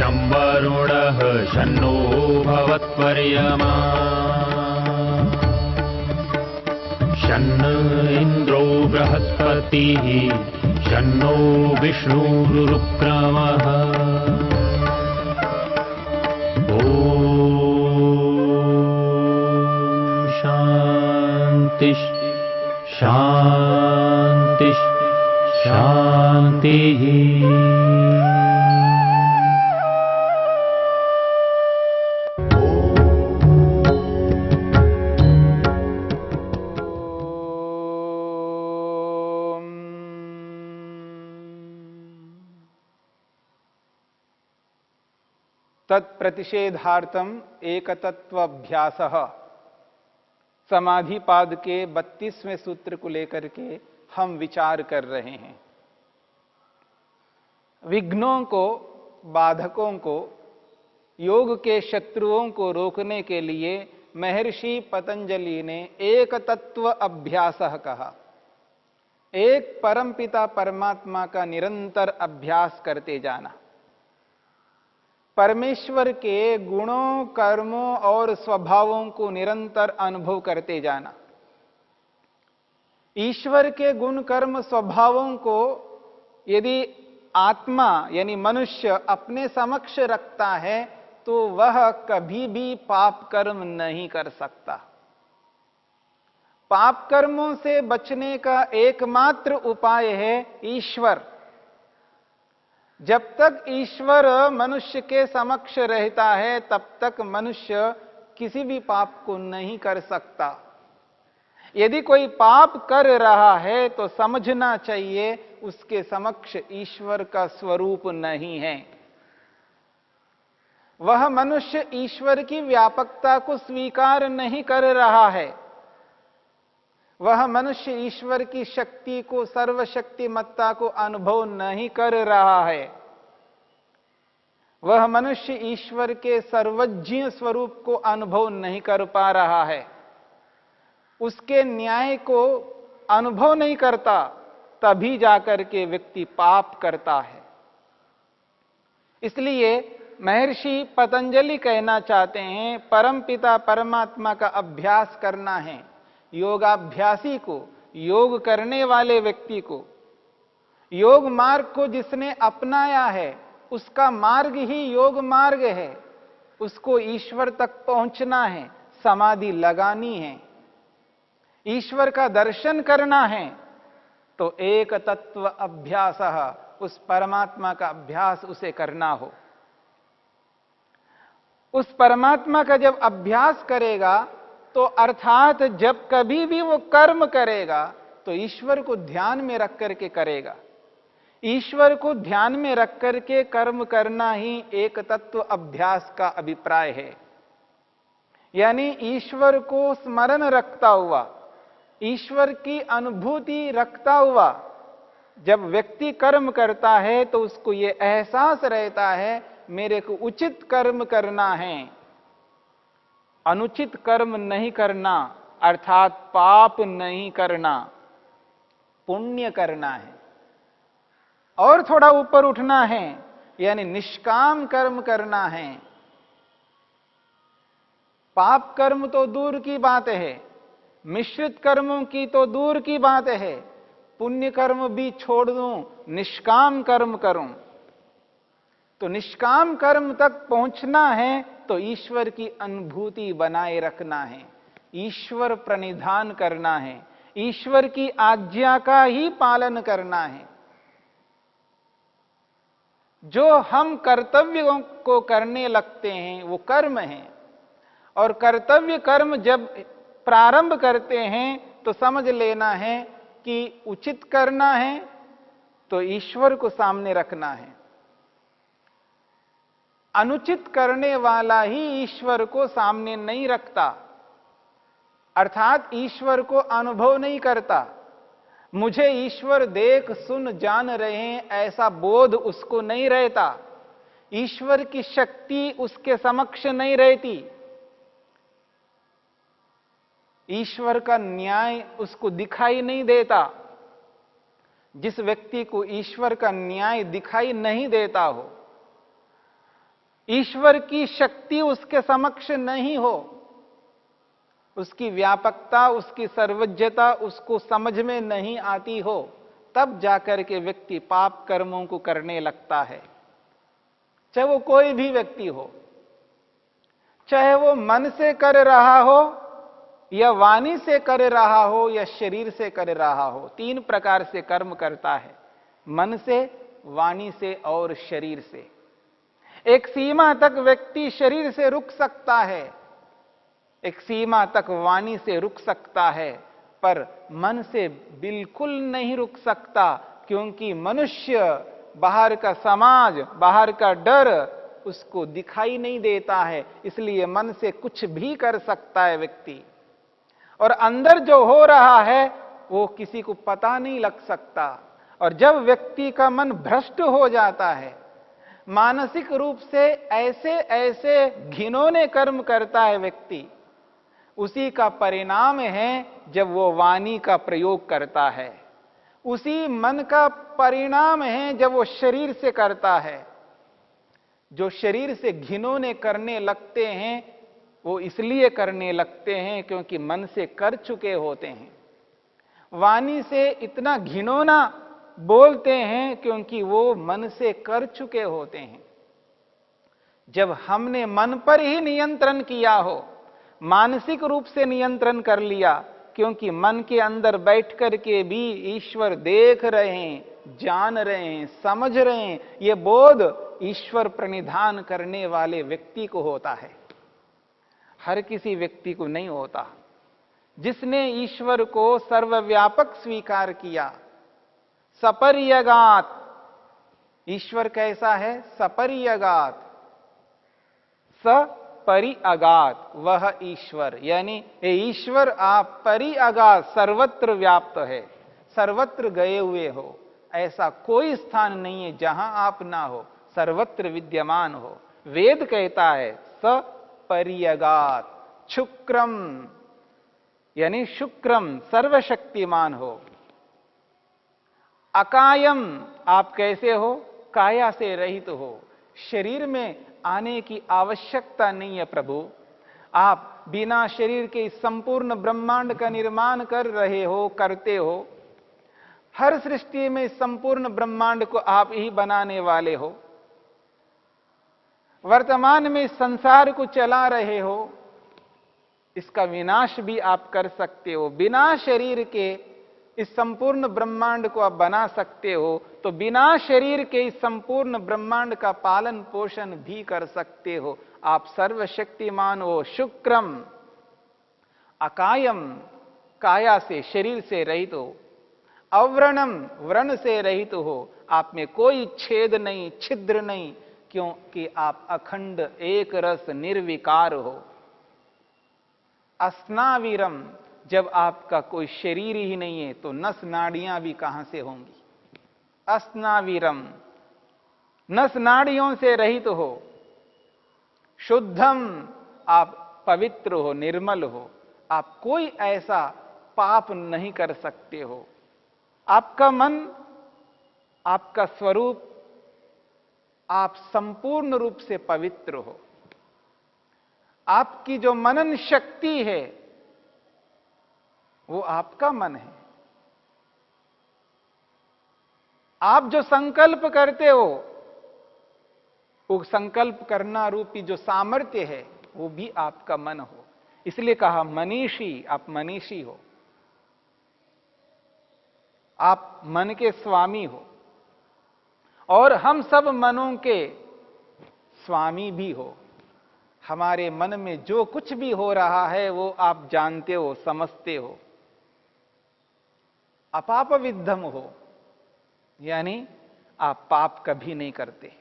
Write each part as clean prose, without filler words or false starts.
शं वरुणः शन्नो भवत्पर्यमा शन्न इन्द्रो बृहस्पतिः शन्नो विष्णुरुक्रमः ॐ शान्ति शान्ति शान्तिः। तत्प्रतिषेधार्थम एकतत्वाभ्यासः समाधिपाद के 32वें सूत्र को लेकर के हम विचार कर रहे हैं। विघ्नों को, बाधकों को, योग के शत्रुओं को रोकने के लिए महर्षि पतंजलि ने एक तत्व अभ्यासः कहा। एक परमपिता परमात्मा का निरंतर अभ्यास करते जाना, परमेश्वर के गुणों, कर्मों और स्वभावों को निरंतर अनुभव करते जाना। ईश्वर के गुण, कर्म, स्वभावों को यदि आत्मा यानी मनुष्य अपने समक्ष रखता है तो वह कभी भी पाप कर्म नहीं कर सकता। पाप कर्मों से बचने का एकमात्र उपाय है ईश्वर। जब तक ईश्वर मनुष्य के समक्ष रहता है तब तक मनुष्य किसी भी पाप को नहीं कर सकता। यदि कोई पाप कर रहा है तो समझना चाहिए उसके समक्ष ईश्वर का स्वरूप नहीं है। वह मनुष्य ईश्वर की व्यापकता को स्वीकार नहीं कर रहा है। वह मनुष्य ईश्वर की शक्ति को, सर्वशक्तिमत्ता को अनुभव नहीं कर रहा है। वह मनुष्य ईश्वर के सर्वज्ञ स्वरूप को अनुभव नहीं कर पा रहा है। उसके न्याय को अनुभव नहीं करता, तभी जाकर के व्यक्ति पाप करता है। इसलिए महर्षि पतंजलि कहना चाहते हैं, परमपिता परमात्मा का अभ्यास करना है। योगाभ्यासी को, योग करने वाले व्यक्ति को, योग मार्ग को जिसने अपनाया है उसका मार्ग ही योग मार्ग है। उसको ईश्वर तक पहुंचना है, समाधि लगानी है, ईश्वर का दर्शन करना है, तो एक तत्व अभ्यासः, उस परमात्मा का अभ्यास उसे करना हो। उस परमात्मा का जब अभ्यास करेगा तो अर्थात जब कभी भी वो कर्म करेगा तो ईश्वर को ध्यान में रख करके करेगा। ईश्वर को ध्यान में रख करके कर्म करना ही एक तत्व अभ्यास का अभिप्राय है। यानी ईश्वर को स्मरण रखता हुआ, ईश्वर की अनुभूति रखता हुआ जब व्यक्ति कर्म करता है तो उसको यह एहसास रहता है मेरे को उचित कर्म करना है, अनुचित कर्म नहीं करना, अर्थात पाप नहीं करना, पुण्य करना है और थोड़ा ऊपर उठना है, यानी निष्काम कर्म करना है। पाप कर्म तो दूर की बात है, मिश्रित कर्मों की तो दूर की बात है, पुण्य कर्म भी छोड़ दूं, निष्काम कर्म करूं। तो निष्काम कर्म तक पहुंचना है तो ईश्वर की अनुभूति बनाए रखना है, ईश्वर प्रणिधान करना है, ईश्वर की आज्ञा का ही पालन करना है। जो हम कर्तव्यों को करने लगते हैं वो कर्म है, और कर्तव्य कर्म जब प्रारंभ करते हैं तो समझ लेना है कि उचित करना है तो ईश्वर को सामने रखना है। अनुचित करने वाला ही ईश्वर को सामने नहीं रखता, अर्थात ईश्वर को अनुभव नहीं करता। मुझे ईश्वर देख सुन जान रहे हैं ऐसा बोध उसको नहीं रहता, ईश्वर की शक्ति उसके समक्ष नहीं रहती, ईश्वर का न्याय उसको दिखाई नहीं देता। जिस व्यक्ति को ईश्वर का न्याय दिखाई नहीं देता हो ईश्वर की शक्ति उसके समक्ष नहीं हो, उसकी व्यापकता, उसकी सर्वज्ञता उसको समझ में नहीं आती हो, तब जाकर के व्यक्ति पाप कर्मों को करने लगता है। चाहे वो कोई भी व्यक्ति हो, चाहे वो मन से कर रहा हो या वाणी से कर रहा हो या शरीर से कर रहा हो। 3 प्रकार से कर्म करता है, मन से, वाणी से और शरीर से। एक सीमा तक व्यक्ति शरीर से रुक सकता है, एक सीमा तक वाणी से रुक सकता है, पर मन से बिल्कुल नहीं रुक सकता, क्योंकि मनुष्य, बाहर का समाज, बाहर का डर उसको दिखाई नहीं देता है, इसलिए मन से कुछ भी कर सकता है व्यक्ति, और अंदर जो हो रहा है वो किसी को पता नहीं लग सकता। और जब व्यक्ति का मन भ्रष्ट हो जाता है, मानसिक रूप से ऐसे ऐसे घिनौने कर्म करता है व्यक्ति, उसी का परिणाम है जब वो वाणी का प्रयोग करता है, उसी मन का परिणाम है जब वो शरीर से करता है। जो शरीर से घिनौने करने लगते हैं वो इसलिए करने लगते हैं क्योंकि मन से कर चुके होते हैं। वाणी से इतना घिनौना बोलते हैं क्योंकि वो मन से कर चुके होते हैं। जब हमने मन पर ही नियंत्रण किया हो, मानसिक रूप से नियंत्रण कर लिया, क्योंकि मन के अंदर बैठ करके भी ईश्वर देख रहे हैं, जान रहे हैं, समझ रहे हैं, ये बोध ईश्वर प्रणिधान करने वाले व्यक्ति को होता है, हर किसी व्यक्ति को नहीं होता। जिसने ईश्वर को सर्वव्यापक स्वीकार किया, सपर्यगात, ईश्वर कैसा है? सपर्यगात, सपरिअगात, वह ईश्वर, यानी हे ईश्वर आप परिअगात, सर्वत्र व्याप्त है, सर्वत्र गए हुए हो, ऐसा कोई स्थान नहीं है जहां आप ना हो, सर्वत्र विद्यमान हो। वेद कहता है सपरिअगात, शुक्रम, यानी शुक्रम, सर्वशक्तिमान हो। अकायम, आप कैसे हो? काया से रहित हो, शरीर में आने की आवश्यकता नहीं है प्रभु, आप बिना शरीर के संपूर्ण ब्रह्मांड का निर्माण कर रहे हो, करते हो। हर सृष्टि में संपूर्ण ब्रह्मांड को आप ही बनाने वाले हो, वर्तमान में संसार को चला रहे हो, इसका विनाश भी आप कर सकते हो। बिना शरीर के इस संपूर्ण ब्रह्मांड को आप बना सकते हो, तो बिना शरीर के इस संपूर्ण ब्रह्मांड का पालन पोषण भी कर सकते हो। आप सर्वशक्तिमान हो। शुक्रम, अकायम, काया से, शरीर से रहित हो। अव्रणम, व्रण से रहित हो, आप में कोई छेद नहीं, छिद्र नहीं, क्योंकि आप अखंड एक रस निर्विकार हो। अस्नावीरम, जब आपका कोई शरीर ही नहीं है तो नस नाड़ियां भी कहां से होंगी? अस्नावीरम, नस नाड़ियों से रहित हो। शुद्धम, आप पवित्र हो, निर्मल हो, आप कोई ऐसा पाप नहीं कर सकते हो। आपका मन, आपका स्वरूप, आप संपूर्ण रूप से पवित्र हो। आपकी जो मनन शक्ति है वो आपका मन है। आप जो संकल्प करते हो, वो संकल्प करना रूपी जो सामर्थ्य है वो भी आपका मन हो। इसलिए कहा मनीषी, आप मनीषी हो, आप मन के स्वामी हो, और हम सब मनों के स्वामी भी हो। हमारे मन में जो कुछ भी हो रहा है वो आप जानते हो, समझते हो। अपाप विद्धम हो, यानी आप पाप कभी नहीं करते।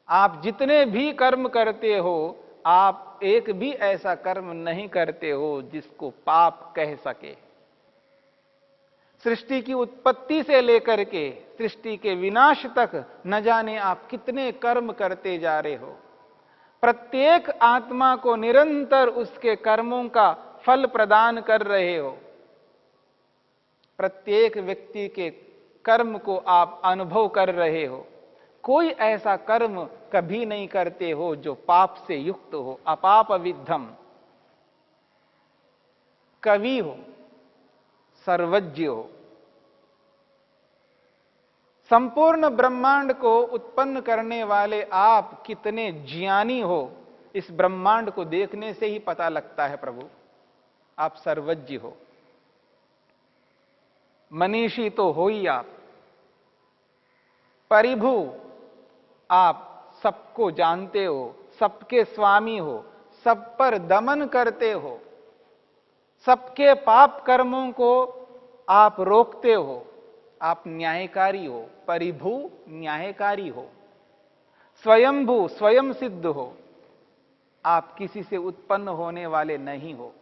आप जितने भी कर्म करते हो, आप एक भी ऐसा कर्म नहीं करते हो जिसको पाप कह सके। सृष्टि की उत्पत्ति से लेकर के सृष्टि के विनाश तक न जाने आप कितने कर्म करते जा रहे हो। प्रत्येक आत्मा को निरंतर उसके कर्मों का फल प्रदान कर रहे हो। प्रत्येक व्यक्ति के कर्म को आप अनुभव कर रहे हो। कोई ऐसा कर्म कभी नहीं करते हो जो पाप से युक्त हो, अपाप विद्धम। कवि हो, सर्वज्ञ हो, संपूर्ण ब्रह्मांड को उत्पन्न करने वाले आप कितने ज्ञानी हो, इस ब्रह्मांड को देखने से ही पता लगता है प्रभु। आप सर्वज्ञ हो, मनीषी तो हो ही आप, परिभु आप सबको जानते हो, सबके स्वामी हो, सब पर दमन करते हो, सबके पाप कर्मों को आप रोकते हो, आप न्यायकारी हो। परिभु न्यायकारी हो, स्वयंभू स्वयं सिद्ध हो, आप किसी से उत्पन्न होने वाले नहीं हो।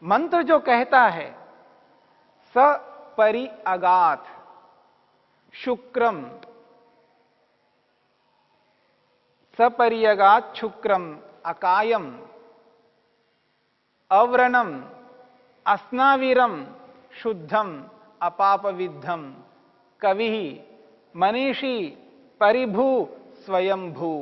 मंत्र जो कहता है सपरि अगाथ शुक्रम, सपरियगात शुक्रम अकायम अव्रणम अस्नावीरम शुद्धम अपाप विद्धम कवि मनीषी परिभू स्वयंभू।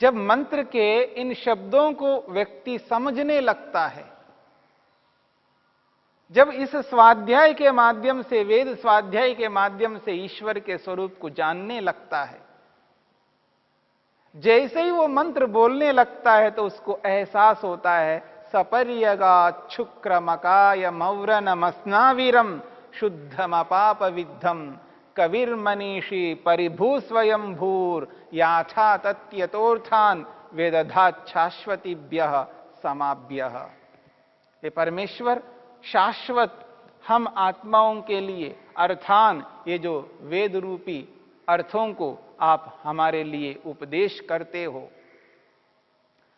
जब मंत्र के इन शब्दों को व्यक्ति समझने लगता है, जब इस स्वाध्याय के माध्यम से, वेद स्वाध्याय के माध्यम से ईश्वर के स्वरूप को जानने लगता है, जैसे ही वो मंत्र बोलने लगता है तो उसको एहसास होता है सपर्यगा शुक्रमकाय मौरनमस्नावीरम शुद्धम अपाप विद्धम कविर्मनीषी परिभू स्वयंभूर याथा तत्यतोर्थान वेदधात शाश्वतीभ्यः समाभ्यः। ये परमेश्वर शाश्वत हम आत्माओं के लिए अर्थान ये जो वेद रूपी अर्थों को आप हमारे लिए उपदेश करते हो,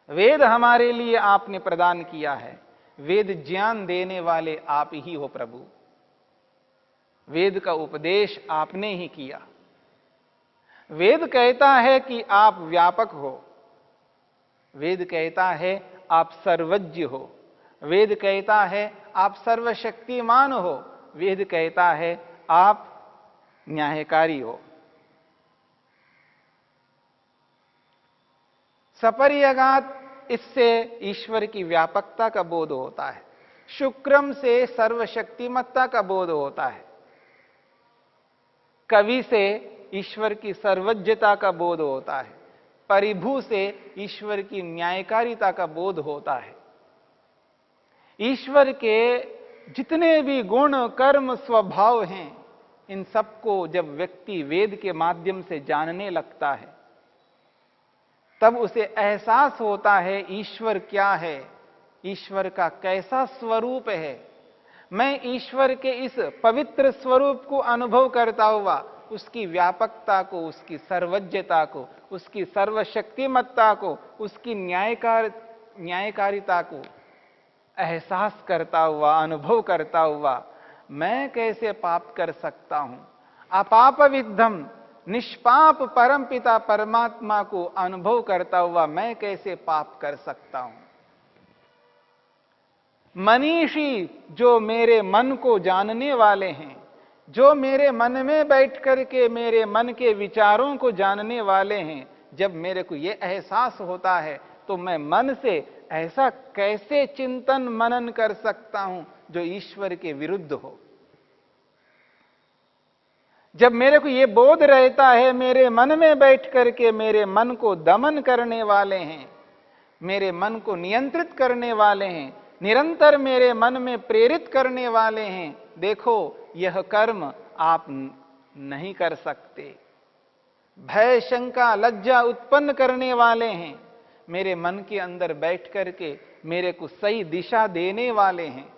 वेद हमारे लिए आपने प्रदान किया है, वेद ज्ञान देने वाले आप ही हो प्रभु। वेद का उपदेश आपने ही किया। वेद कहता है कि आप व्यापक हो, वेद कहता है आप सर्वज्ञ हो, वेद कहता है आप सर्वशक्तिमान हो, वेद कहता है आप न्यायकारी हो। सपर्यगात, इससे ईश्वर की व्यापकता का बोध होता है। शुक्रम से सर्वशक्तिमत्ता का बोध होता है। कवि से ईश्वर की सर्वज्ञता का बोध होता है। परिभू से ईश्वर की न्यायकारिता का बोध होता है। ईश्वर के जितने भी गुण कर्म स्वभाव हैं, इन सबको जब व्यक्ति वेद के माध्यम से जानने लगता है, तब उसे एहसास होता है ईश्वर क्या है, ईश्वर का कैसा स्वरूप है। मैं ईश्वर के इस पवित्र स्वरूप को अनुभव करता हुआ उसकी व्यापकता को, उसकी सर्वज्ञता को, उसकी सर्वशक्तिमत्ता को, उसकी न्यायकारिता को एहसास करता हुआ, अनुभव करता हुआ मैं कैसे पाप कर सकता हूं। अपाप विद्धम, निष्पाप परमपिता परमात्मा को अनुभव करता हुआ मैं कैसे पाप कर सकता हूं। मनीषी, जो मेरे मन को जानने वाले हैं, जो मेरे मन में बैठ करके मेरे मन के विचारों को जानने वाले हैं, जब मेरे को यह एहसास होता है तो मैं मन से ऐसा कैसे चिंतन मनन कर सकता हूं जो ईश्वर के विरुद्ध हो। जब मेरे को यह बोध रहता है मेरे मन में बैठ करके मेरे मन को दमन करने वाले हैं, मेरे मन को नियंत्रित करने वाले हैं, निरंतर मेरे मन में प्रेरित करने वाले हैं, देखो यह कर्म आप नहीं कर सकते। भय शंका लज्जा उत्पन्न करने वाले हैं, मेरे मन के अंदर बैठ करके मेरे को सही दिशा देने वाले हैं।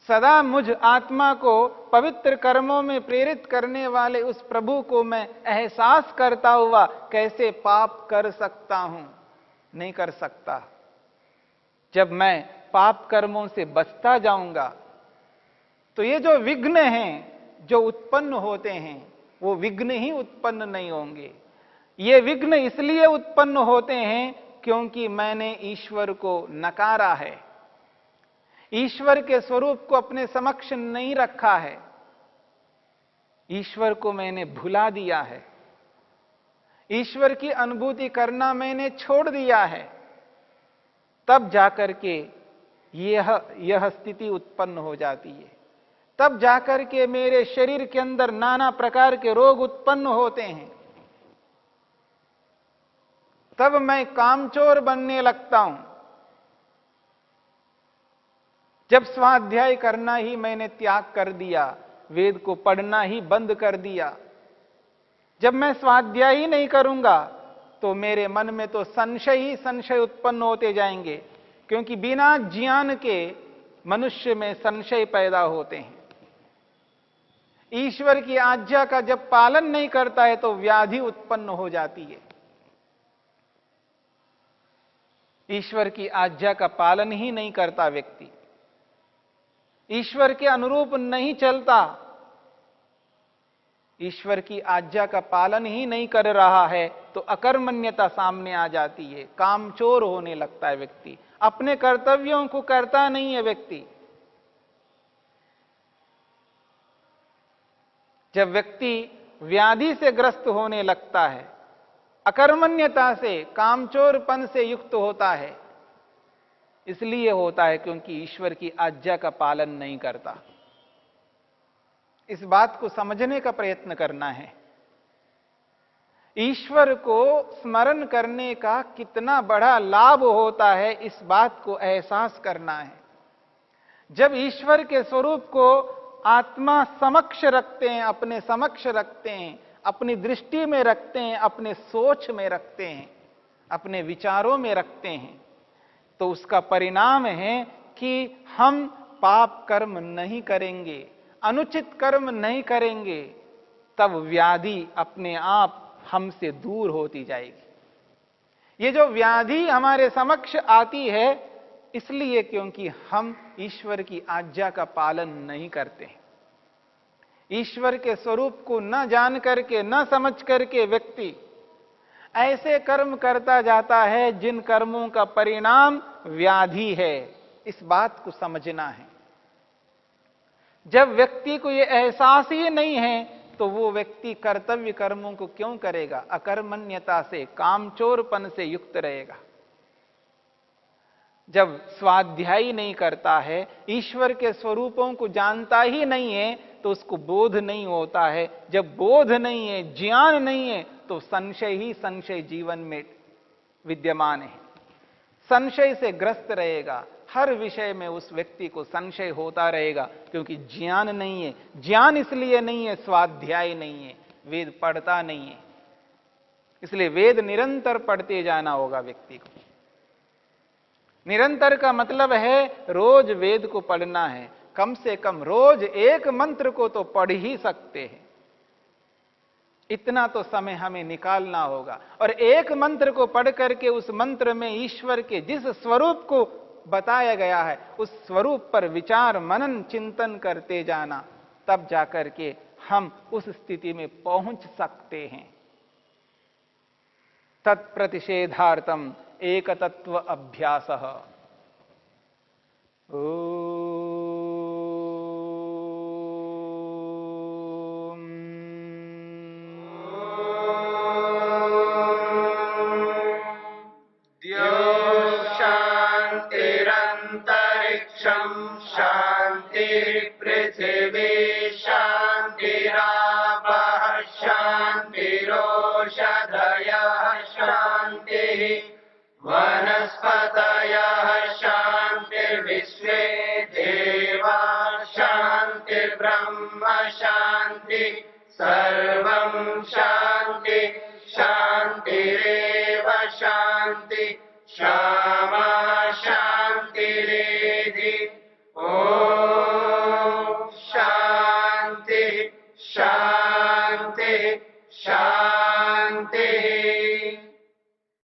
सदा मुझ आत्मा को पवित्र कर्मों में प्रेरित करने वाले उस प्रभु को मैं एहसास करता हुआ कैसे पाप कर सकता हूं? नहीं कर सकता। जब मैं पाप कर्मों से बचता जाऊंगा तो ये जो विघ्न हैं जो उत्पन्न होते हैं वो विघ्न ही उत्पन्न नहीं होंगे। ये विघ्न इसलिए उत्पन्न होते हैं क्योंकि मैंने ईश्वर को नकारा है। ईश्वर के स्वरूप को अपने समक्ष नहीं रखा है, ईश्वर को मैंने भुला दिया है, ईश्वर की अनुभूति करना मैंने छोड़ दिया है, तब जाकर के यह स्थिति उत्पन्न हो जाती है। तब जाकर के मेरे शरीर के अंदर नाना प्रकार के रोग उत्पन्न होते हैं। तब मैं कामचोर बनने लगता हूं। जब स्वाध्याय करना ही मैंने त्याग कर दिया, वेद को पढ़ना ही बंद कर दिया, जब मैं स्वाध्याय ही नहीं करूंगा तो मेरे मन में तो संशय ही संशय उत्पन्न होते जाएंगे, क्योंकि बिना ज्ञान के मनुष्य में संशय पैदा होते हैं। ईश्वर की आज्ञा का जब पालन नहीं करता है तो व्याधि उत्पन्न हो जाती है। ईश्वर की आज्ञा का पालन ही नहीं करता व्यक्ति, ईश्वर के अनुरूप नहीं चलता, ईश्वर की आज्ञा का पालन ही नहीं कर रहा है तो अकर्मण्यता सामने आ जाती है, कामचोर होने लगता है व्यक्ति, अपने कर्तव्यों को करता नहीं है व्यक्ति। जब व्यक्ति व्याधि से ग्रस्त होने लगता है, अकर्मण्यता से, कामचोरपन से युक्त होता है, इसलिए होता है क्योंकि ईश्वर की आज्ञा का पालन नहीं करता। इस बात को समझने का प्रयत्न करना है। ईश्वर को स्मरण करने का कितना बड़ा लाभ होता है, इस बात को एहसास करना है। जब ईश्वर के स्वरूप को आत्मा समक्ष रखते हैं, अपने समक्ष रखते हैं, अपनी दृष्टि में रखते हैं, अपने सोच में रखते हैं, अपने विचारों में रखते हैं, तो उसका परिणाम है कि हम पाप कर्म नहीं करेंगे, अनुचित कर्म नहीं करेंगे, तब व्याधि अपने आप हमसे दूर होती जाएगी। ये जो व्याधि हमारे समक्ष आती है इसलिए क्योंकि हम ईश्वर की आज्ञा का पालन नहीं करते हैं। ईश्वर के स्वरूप को न जान करके, न समझ करके व्यक्ति ऐसे कर्म करता जाता है जिन कर्मों का परिणाम व्याधि है। इस बात को समझना है। जब व्यक्ति को यह एहसास ही नहीं है तो वो व्यक्ति कर्तव्य कर्मों को क्यों करेगा? अकर्मण्यता से, कामचोरपन से युक्त रहेगा। जब स्वाध्याय नहीं करता है, ईश्वर के स्वरूपों को जानता ही नहीं है तो उसको बोध नहीं होता है। जब बोध नहीं है, ज्ञान नहीं है तो संशय ही संशय जीवन में विद्यमान है। संशय से ग्रस्त रहेगा, हर विषय में उस व्यक्ति को संशय होता रहेगा क्योंकि ज्ञान नहीं है। ज्ञान इसलिए नहीं है, स्वाध्याय नहीं है, वेद पढ़ता नहीं है। इसलिए वेद निरंतर पढ़ते जाना होगा व्यक्ति को। निरंतर का मतलब है रोज वेद को पढ़ना है, कम से कम रोज एक मंत्र को तो पढ़ ही सकते हैं। इतना तो समय हमें निकालना होगा और एक मंत्र को पढ़ करके उस मंत्र में ईश्वर के जिस स्वरूप को बताया गया है उस स्वरूप पर विचार मनन चिंतन करते जाना, तब जाकर के हम उस स्थिति में पहुंच सकते हैं। तत्प्रतिषेधार्थम एक तत्व अभ्यासः। शांतिरंतरिक्षं शांतिर्पृथिवी शांतिरापः शांतिरोषधयः शांतिः वनस्पतयः शांतिर्विश्वे देवा शांतिर्ब्रह्म शांति सर्वं शांति शांतिरेव शांति शाम